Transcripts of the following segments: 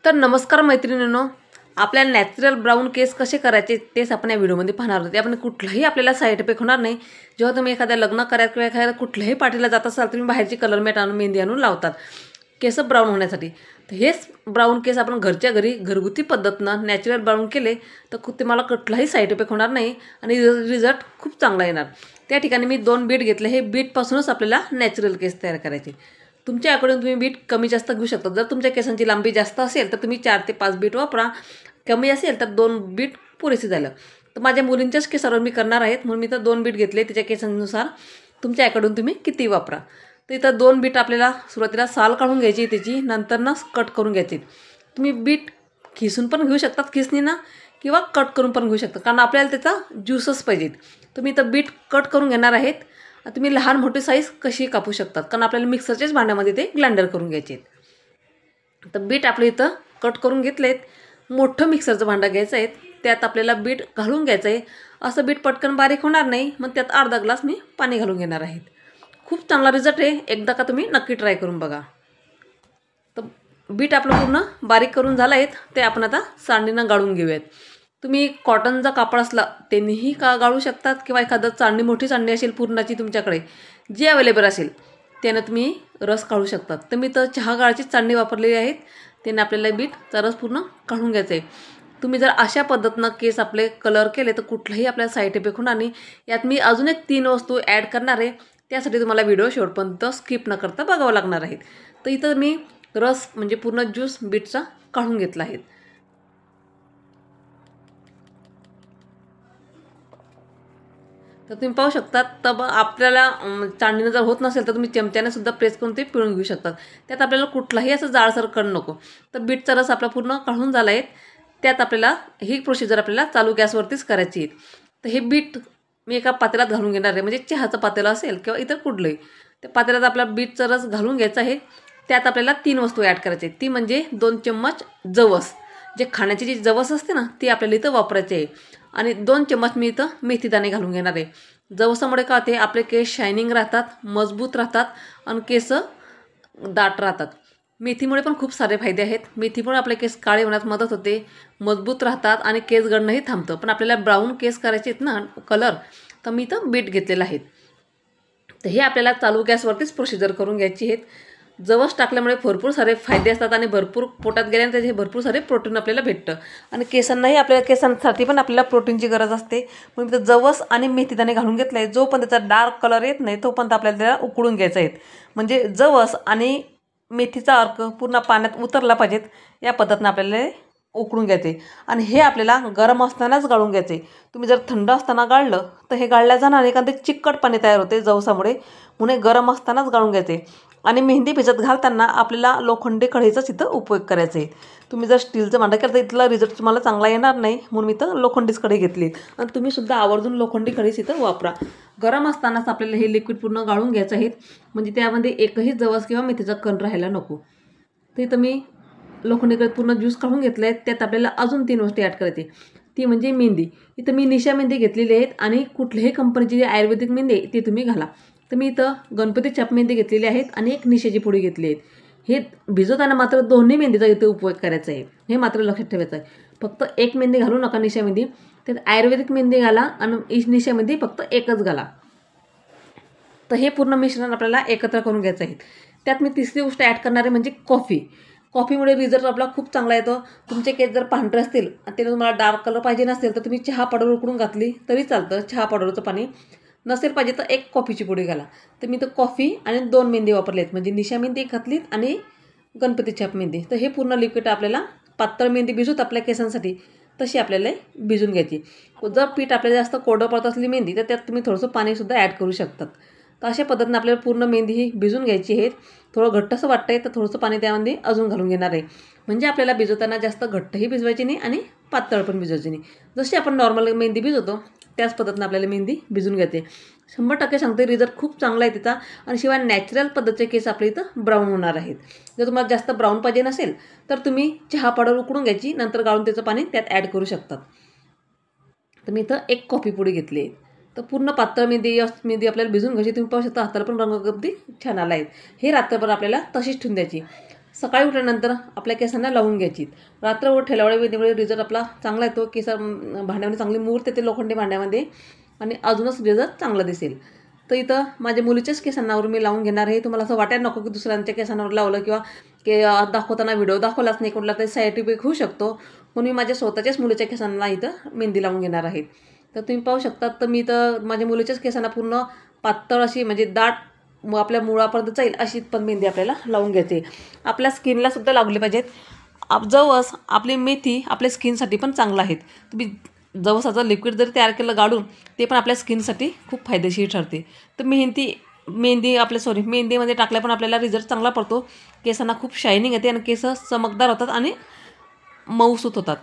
तर नमस्कार मैत्रिणींनो, आपल्या नॅचरल ब्राऊन केस कसे करायचे तेच आपण या व्हिडिओमध्ये पाहणार आहोत। आपण कुठलाही आपल्याला साईड इफेक्ट होणार नाही। जेव्हा तुम्ही एखाद्या लग्न कार्यात किंवा एखाद्या कुठल्याही पार्टीला जात असाल, तुम्ही बाहेरची कलर मॅट आणून मेहंदी आणून लावतात केस ब्राऊन होण्यासाठी। तर हेच ब्राऊन केस आपण घरच्या घरी घरगुती पद्धतीने नॅचरल ब्राऊन केले तर तुम्हाला कुठलाही साईड इफेक्ट होणार नाही आणि रिझल्ट खूप चांगला येणार। त्या ठिकाणी मी 2 बीट घेतले। हे बीटपासूनच आपल्याला नॅचरल केस तयार करायचे। तुमच्याकडून तुम्ही बीट कमी जास्त घेऊ शकता। जर तुमच्या केसांची लांबी जास्त असेल तर तुम्ही 4 ते 5 बीट वापरा, कमी असेल तर 2 बीट पुरेसे झालं। तर माझ्या मुलींच्याच केसावर मी करणार आहे म्हणून मी तर 2 बीट घेतले। त्याच्या केसांनुसार तुमच्याकडून तुम्ही किती वापरा। तर इथं 2 बीट आपल्याला सुरुवातीला साल काढून घ्यायची, त्याची नंतरनं कट करून घ्यायची। तुम्ही बीट खिसून पण घेऊ शकतात खिसणीनं किंवा कट करून पण घेऊ शकता, कारण आपल्याला त्याचा ज्यूसच पाहिजे। तुम्ही इथं बीट कट करून घेणार आहेत। तुम्ही लहान मोठी साईज कशी कापू शकतात, कारण आपल्याला मिक्सरच्याच भांड्यामध्ये ते ग्राइंडर करून घ्यायचे। तर बीट आपले इथं कट करून घेतलेत। मोठं मिक्सरचं भांडं घ्यायचं आहे, त्यात आपल्याला बीट घालून घ्यायचं आहे। असं बीट पटकन बारीक होणार नाही, मग त्यात अर्धा ग्लास मी पाणी घालून घेणार आहे। खूप चांगला रिझल्ट आहे, एकदा का तुम्ही नक्की ट्राय करून बघा। तर बीट आपलं पूर्ण बारीक करून झालं आहे, ते आपण आता चाळणीनं गाळून घेऊयात। तुम्ही कॉटनचा कापड असला त्यांनीही का गाळू शकतात, किंवा एखादं चाळणी मोठी चाळणी असेल पूर्णाची तुमच्याकडे जी अवेलेबल असेल त्यानं तुम्ही रस काढू शकतात। तर मी तर चहा गाळाची चाळणी वापरलेली आहेत, त्याने आपल्याला बीटचा रस पूर्ण काढून घ्यायचा आहे। तुम्ही जर अशा पद्धतीनं केस आपले कलर केले तर कुठलाही आपल्याला साईड इफेक्ट होणार नाही। यात मी अजून एक 3 वस्तू ॲड करणार आहे, त्यासाठी तुम्हाला व्हिडिओ शेवटपर्यंत स्किप न करता बघावं लागणार आहे। तर इथं मी रस म्हणजे पूर्ण ज्यूस बीटचा काढून घेतला आहे। तर तुम्ही पाहू शकता। तर आपल्याला चाळणीनं जर होत नसेल तर तुम्ही चमच्याने सुद्धा प्रेस करून ते पिळून घेऊ शकतात। त्यात आपल्याला कुठलाही असं जाडसर कण नको। तर बीटचा रस आपला पूर्ण काढून झाला आहे। त्यात आपल्याला ही प्रोसिजर आपल्याला चालू गॅसवरतीच करायची आहे। तर हे बीट मी एका पातेल्यात घालून घेणार आहे, म्हणजे चहाचं पातेलं असेल किंवा इतर कुठलंही, त्या पातेल्यात आपला बीटचा रस घालून घ्यायचा आहे। त्यात आपल्याला 3 वस्तू ॲड करायची आहेत। ती म्हणजे 2 चम्मच जवस, जे खाण्याची जी जवस असते ना ती आपल्याला इथं वापरायची आहे, आणि 2 चम्मच मी इथं मेथीदाणे घालून घेणार आहे। जवसामुळे काय होते, आपले केस शायनिंग राहतात, मजबूत राहतात आणि केस दाट राहतात। मेथीमुळे पण खूप सारे फायदे आहेत। मेथीमुळे आपले केस काळे होण्यास मदत होते, मजबूत राहतात आणि केस गळणंही थांबतं। पण आपल्याला ब्राऊन केस करायचे आहेत ना कलर, तर मी इथं बीट घेतलेलं आहे। तर हे आपल्याला चालू गॅसवरतीच प्रोसिजर करून घ्यायची आहेत। जवस टाकल्यामुळे भरपूर सारे फायदे असतात आणि भरपूर पोटात गेल्यानंतर त्याचे भरपूर सारे प्रोटीन आपल्याला भेटतं, आणि केसांनाही आपल्याला केसांसाठी पण आपल्याला प्रोटीनची गरज असते। म्हणून तर जवस आणि मेथीदाणे घालून घेतलं आहे। जो पण त्याचा डार्क कलर येत नाही तोपर्यंत आपल्याला त्याला उकळून घ्यायचं आहे। म्हणजे जवस आणि मेथीचा अर्क पूर्ण पाण्यात उतरला पाहिजेत, या पद्धतीने आपल्याला उकळून घ्यायचे। आणि हे आपल्याला गरम असतानाच गाळून घ्यायचे। तुम्ही जर थंड असताना गाळलं तर हे गाळल्या जाणार नाही, कारण ते चिकट पाणी तयार होते जवसामुळे, म्हणून गरम असतानाच गाळून घ्यायचे। आणि मेहंदी भिजत घालताना आपल्याला लोखंडी कढईचाच इथं उपयोग करायचा आहे। तुम्ही जर स्टीलचं भांडं केलं तर इथला रिझल्ट तुम्हाला चांगला येणार नाही, म्हणून मी इथं लोखंडीच कढई घेतली। आणि तुम्ही सुद्धा आवर्जून लोखंडी कढईच इथं वापरा। गरम असतानाच आपल्याला हे लिक्विड पूर्ण गाळून घ्यायचं आहे, म्हणजे त्यामध्ये एकही जवस किंवा मेथीचा कण राहायला नको। तर इथं मी लोखंडी कढईत पूर्ण ज्यूस काढून घेतला आहे। त्यात आपल्याला अजून 3 गोष्टी ॲड करायची, ती म्हणजे मेहंदी। इथं मी निशा मेहंदी घेतलेली आहेत, आणि कुठल्याही कंपनीची जी आयुर्वेदिक मेहंदी आहे ती तुम्ही घाला। तर मी इथं गणपती चाप मेहंदी घेतलेली आहेत आणि एक निशाची पुडी घेतली आहे। हे भिजवताना मात्र दोन्ही मेहंदीचा इथे उपयोग करायचा आहे, हे मात्र लक्षात ठेवायचं आहे। फक्त एक मेहंदी घालू नका निशा मेहंदी, त्यात आयुर्वेदिक मेहंदी घाला, आणि निशा मेहंदी फक्त एकच घाला। तर हे पूर्ण मिश्रण आपल्याला एकत्र करून घ्यायचं आहे। त्यात मी तिसरी गोष्ट ॲड करणार आहे, म्हणजे कॉफी। कॉफीमुळे रिझल्ट आपला खूप चांगला येतो। तुमचे केस जर पांढरे असतील आणि त्याला तुम्हाला डार्क कलर पाहिजे नसेल तर तुम्ही चहा पावडर उकळून घातली तरी चालतं। चहा पावडरचं पाणी नसेल पाहिजे तर 1 कॉफीची पुडी घाला। तर मी तर कॉफी आणि 2 मेहंदी वापरले आहेत, म्हणजे निशा मेहंदी एक घातलीत आणि गणपती छाप मेहंदी। तर हे पूर्ण लिक्विड आपल्याला पातळ मेहंदी भिजवत आपल्या केसांसाठी तशी आपल्याला भिजून घ्यायची। जर पीठ आपल्याला जास्त कोरडं पडत असली मेहंदी तर त्यात तुम्ही थोडंसं पाणीसुद्धा ॲड करू शकतात। तर अशा पद्धतीने आपल्याला पूर्ण मेहंदी ही भिजून घ्यायची आहे। थोडं घट्टसं वाटतंय तर थोडंसं पाणी त्यामध्ये अजून घालून घेणार आहे, म्हणजे आपल्याला भिजवताना जास्त घट्टही भिजवायची नाही आणि पातळ पण भिजवायची नाही। जशी आपण नॉर्मल मेहंदी भिजवतो त्याच पद्धतीने आपल्याला मेहंदी भिजून घ्यायची। 100% सांगते रिझल्ट खूप चांगला आहे तिचा, आणि शिवाय नॅचरल पद्धतीचे केस आपल्या इथं ब्राऊन होणार आहेत। जर तुम्हाला जास्त ब्राऊन पाहिजे नसेल तर तुम्ही चहा पावडर उकळून घ्यायची, नंतर गाळून त्याचं पाणी त्यात ॲड करू शकतात। तर मी इथं 1 कॉफी पुडी घेतली आहे। तर पूर्ण पातळ मेहंदी आपल्याला भिजून घ्यायची। तुम्ही पाहू शकता हाताला पण रंग अगदी छान आला आहे। हे रात्रभर आपल्याला तशीच ठेवून द्यायची। सकाळी उठल्यानंतर आपल्या केसांना लावून घ्यायची. रात्रभर ठेवल्यामुळे वेगवेगळे रिझल्ट आपला चांगला येतो. केस भांड्यामध्ये चांगली मूर्त येते लोखंडी भांड्यामध्ये आणि अजूनच रिझल्ट चांगला दिसेल. तर इथं माझ्या मुलीच्याच केसांनावर मी लावून घेणार आहे. तुम्हाला असं वाटायला नको की दुसऱ्यांच्या केसांवर लावलं किंवा दाखवताना व्हिडिओ दाखवलाच नाही, कुठला तरी साईड इफेक्ट होऊ शकतो, म्हणून मी माझ्या स्वतःच्याच मुलीच्या केसांना इथं मेहंदी लावून घेणार आहे. तर तुम्ही पाहू शकता. तर मी इथं माझ्या मुलीच्याच केसांना पूर्ण पातळ अशी म्हणजे दाट आपल्या मुळापर्यंत जाईल अशी पण मेहंदी आपल्याला लावून घ्यायची. आपल्या स्किनला सुद्धा लावली पाहिजेत. जवस आपली मेथी आपल्या स्किनसाठी पण चांगलं आहे. तुम्ही जवसाचं लिक्विड जरी तयार केलं गाळून, ते पण आपल्या स्किनसाठी खूप फायदेशीर ठरते. तर मेहंदीमध्ये टाकल्या पण आपल्याला रिझल्ट चांगला पडतो. केसांना खूप शायनिंग येते आणि केस चमकदार होतात आणि मऊसूत होतात.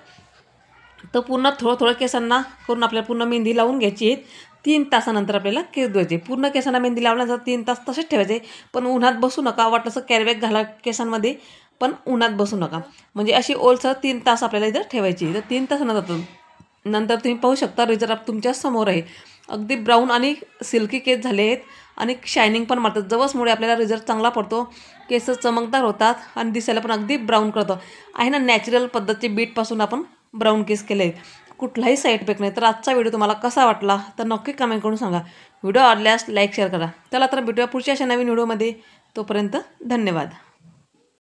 तर पूर्ण थोडं केसांना करून आपल्याला पूर्ण मेहंदी लावून घ्यायची आहे. 3 तासानंतर आपल्याला केस धुवायचे. पूर्ण केसांना मेहंदी लावल्यानंतर 3 तास तसेच ठेवायचे. पण उन्हात बसू नका. वाटलं असं कॅरीबॅग घाला केसांमध्ये, पण उन्हात बसू नका. म्हणजे अशी ओलसर 3 तास आपल्याला इथं ठेवायची. तर 3 तासानंतर तुम्ही पाहू शकता रिझल्ट तुमच्या समोर आहे. अगदी ब्राऊन आणि सिल्की केस झाले आहेत आणि शायनिंग पण मारतात. जवसमुळे आपल्याला रिझल्ट चांगला पडतो. केस चमकदार होतात आणि दिसायला पण अगदी ब्राऊन करतं. आहे ना, नॅचरल पद्धतीचे बीटपासून आपण ब्राऊन केस केले आहेत. कुठलाही साईड इफेक्ट नाही. तर आजचा व्हिडिओ तुम्हाला कसा वाटला तर नक्की कमेंट करून सांगा. व्हिडिओ आवडल्यास लाईक शेअर करा. चला तर भेटूया पुढच्या अशा नवीन व्हिडिओमध्ये. तोपर्यंत धन्यवाद.